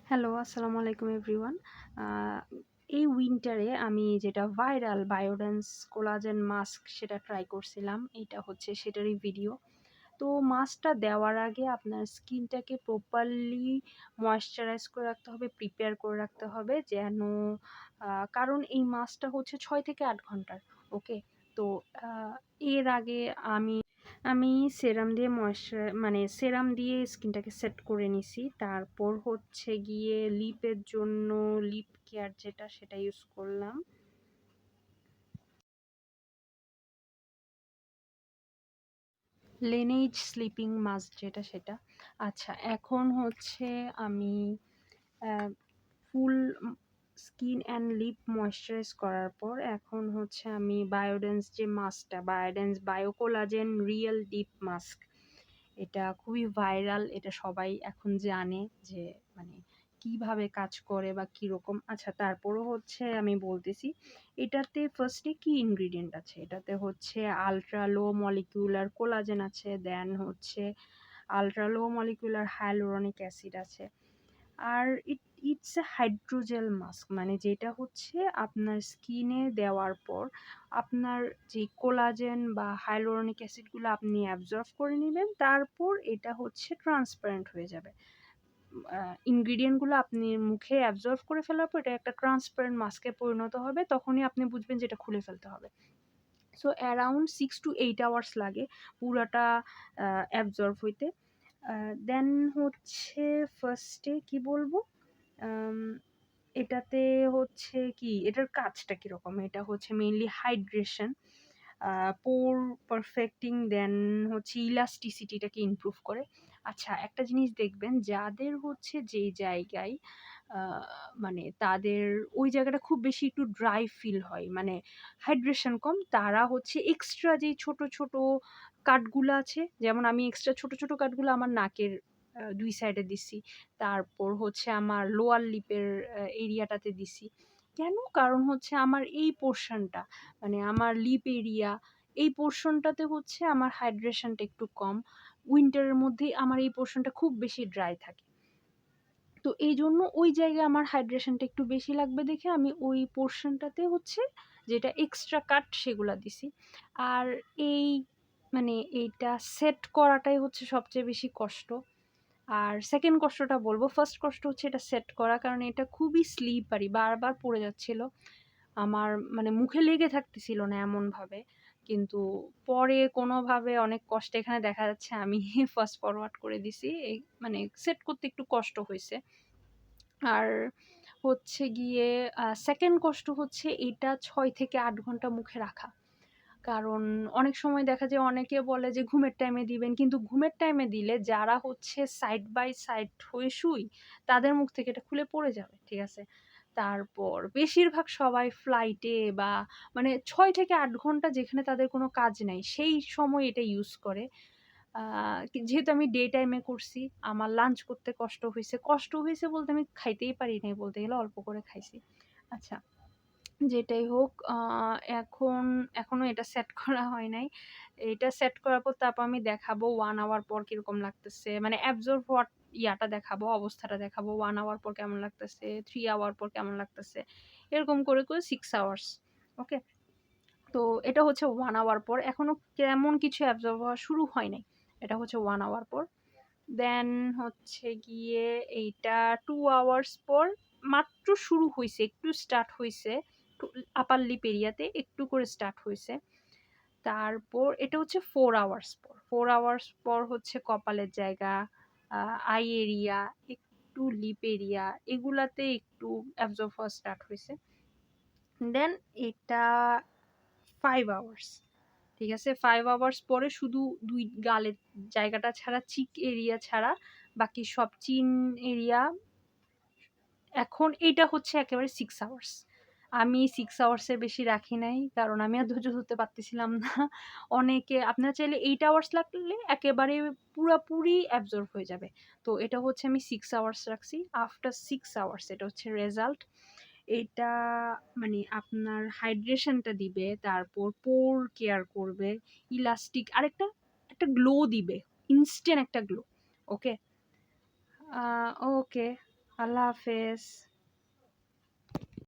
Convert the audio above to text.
Hello, আসসালামু আলাইকুম everyone. আ এই উইন্টারে আমি যেটা ভাইরাল বায়োডেন্স কোলাজেন মাস্ক সেটা ট্রাই করছিলাম। এইটা হচ্ছে সেটারই ভিডিও। তো মাস্কটা দেওয়ার আগে আপনার স্কিনটাকে প্রপারলি ময়েশ্চারাইজ করে রাখতে হবে, প্রিপেয়ার করে রাখতে হবে যেন কারণ এই মাস্কটা হচ্ছে ৬ থেকে ৮ ঘন্টার। ওকে? তো আ এর আগে আমি আমি সেরাম দিয়ে মানে সেরাম দিয়ে স্কিনটাকে সেট করে নিছি। তারপর হচ্ছে গিয়ে লিপের জন্য লিপ কেয়ার যেটা সেটা ইউজ করলাম। Laneige স্লিপিং মাস্ক যেটা সেটা। আচ্ছা এখন হচ্ছে আমি a full skin and lip moisturise করার পর এখন হচ্ছে আমি বায়োডেন্স যে মাস্কটা Biodance bio collagen real deep mask এটা খুবই ভাইরাল। এটা সবাই এখন জানে যে মানে কিভাবে কাজ করে বা কিরকম। আচ্ছা তারপরও হচ্ছে আমি বলতেছি এটাতে ফার্স্টে কি ইনগ্রিডিয়েন্ট আছে? এটাতে হচ্ছে আল্ট্রা লো মলিকিউলার কোলাজেন আছে, দেন হচ্ছে ultra low molecular hyaluronic acid আছে। আর ইটস এ হাইড্রোজেল মাস্ক মানে যেটা হচ্ছে আপনার স্কিনে দেওয়ার পর আপনার যে কোলাজেন বা হাইলুরনিক অ্যাসিডগুলো আপনি অ্যাবজর্ব করে নিবেন তারপর এটা হচ্ছে ট্রান্সপারেন্ট হয়ে যাবে। ইনগ্রিডিয়েন্টগুলো আপনি মুখে অ্যাবজর্ব করে ফেলার পর এটা একটা ট্রান্সপারেন্ট মাস্কে পরিণত হবে তখনই আপনি বুঝবেন যে এটা খুলে ফেলতে হবে। সো অ্যারাউন্ড 6 to 8 আওয়ার্স লাগে পুরাটা অ্যাবজর্ব হইতে। দেন হচ্ছে ফার্স্টে কি বলবো? আম এটাতে হচ্ছে কি এটার কাজটা কিরকম? এটা হচ্ছে মেইনলি হাইড্রেশন, পোর পারফেক্টিং দেন হচ্ছে ইলাস্টিসিটিটাকে ইমপ্রুভ করে। আচ্ছা একটা জিনিস দেখবেন যাদের হচ্ছে যেই জায়গায় আ মানে তাদের ওই জায়গাটা খুব বেশি একটু ড্রাই ফিল হয়। মানে হাইড্রেশন কম তারা হচ্ছে এক্সট্রা যেই ছোট, ছোট কাটগুলা আছে যেমন আমি এক্সট্রা ছোট, ছোট কাটগুলো আমার নাকের ২ সাইডে দিছি। তারপর হচ্ছে আমার লোয়ার লিপের এরিয়াটাতে দিছি। কেন? কারণ হচ্ছে আমার এই পোরশনটা মানে আমার লিপ এরিয়া এই পোরশনটাতে হচ্ছে আমার হাইড্রেশনটা একটু কম। উইন্টারের মধ্যেই আমার এই পোরশনটা খুব বেশি ড্রাই থাকে। তো এইজন্য ওই জায়গায় আমার হাইড্রেশনটা একটু বেশি লাগবে দেখে আমি ওই পোরশনটাতে হচ্ছে যেটা এক্সট্রা কাট সেগুলা দিছি। আর এই মানে এইটা সেট করাটাই হচ্ছে সবচেয়ে বেশি কষ্ট। আর 2nd কষ্টটা বলবো। 1st কষ্ট হচ্ছে এটা সেট করা। কারণ এটা খুবই স্লিপারি। বারবার পড়ে যাচ্ছিল। আমার মানে মুখে লেগে থাকতেছিল না এমনভাবে। কিন্তু পরে কোনোভাবে অনেক কষ্টে এখানে দেখা যাচ্ছে আমি ফাস্ট ফরওয়ার্ড করে দিছি। এই মানে সেট করতে একটু কষ্ট হইছে। আর হচ্ছে গিয়ে 2nd কষ্ট হচ্ছে এটা ৬ থেকে ৮ ঘন্টা মুখে রাখা। কারণ অনেক সময় দেখা যায় অনেকে বলে যে ঘুমের টাইমে দিবেন। কিন্তু ঘুমের টাইমে দিলে যারা হচ্ছে সাইড বাই সাইড হয়ে শুই, তাদের মুখ থেকে এটা খুলে পড়ে যাবে। ঠিক আছে? তারপর বেশিরভাগ সবাই ফ্লাইটে বা মানে ৬ থেকে ৮ ঘন্টা যেখানে তাদের কোনো কাজ নাই, সেই সময় এটা ইউজ করে। আ যেহেতু আমি ডে টাইমে করছি, আমার লাঞ্চ করতে কষ্ট হইছে। কষ্ট হইছে বলতে আমি খাইতেই পারি নাই বলতে গেলে অল্প করে খাইছি। আচ্ছা যেটাই হোক এখনো এটা সেট করা হয় নাই। এটা সেট করার পর তারপর আমি দেখাবো 1 আওয়ার পর কিরকম লাগতেছে। মানে অ্যাবজর্ব হওয়ার ইয়াটা দেখাবো, অবস্থাটা দেখাবো। 1 আওয়ার পর কেমন লাগতেছে, 3 আওয়ার পর কেমন লাগতেছে। এরকম করে, করে 6 আওয়ার্স। ওকে? তো এটা হচ্ছে 1 আওয়ার পর। এখনো তেমন কিছু অ্যাবজর্ব হওয়া শুরু হয় নাই। এটা হচ্ছে 1 আওয়ার পর। দেন হচ্ছে গিয়ে এইটা 2 আওয়ার্স পর মাত্র শুরু হইছে, একটু স্টার্ট হইছে। টু আপার লিপ এরিয়াতে একটু করে স্টার্ট হইছে। তারপর এটা হচ্ছে 4 আওয়ার্স পর। 4 আওয়ার্স পর হচ্ছে কপালের জায়গা, আ আই এরিয়া, একটু লিপ এরিয়া এগুলাতে একটু অ্যাবজর্ব হওয়া স্টার্ট হইছে। দেন এটা 5 আওয়ার্স। ঠিক আছে? 5 আওয়ার্স পরে শুধু ২ গালের জায়গাটা ছাড়া চিক এরিয়া ছাড়া বাকি সব চিন এরিয়া এখন এইটা হচ্ছে একেবারে 6 আওয়ার্স। আমি 6 আওয়ার্স এর বেশি রাখি নাই। কারণ আমি আর ধৈর্য ধরতে পারতেছিলাম না। অনেকে আপনারা চাইলে 8 আওয়ার্স রাখলে একেবারে পুরাপুরি অ্যাবজর্ব হয়ে যাবে। তো এটা হচ্ছে আমি 6 আওয়ার্স রাখছি। আফটার 6 আওয়ার্স এটা হচ্ছে রেজাল্ট। এটা মানে আপনার হাইড্রেশনটা দিবে, তারপর পোর কেয়ার করবে, ইলাস্টিক আরেকটা একটা গ্লো দিবে। ইনস্ট্যান্ট একটা গ্লো। ওকে? আ ওকে। আল্লাহ হাফেজ।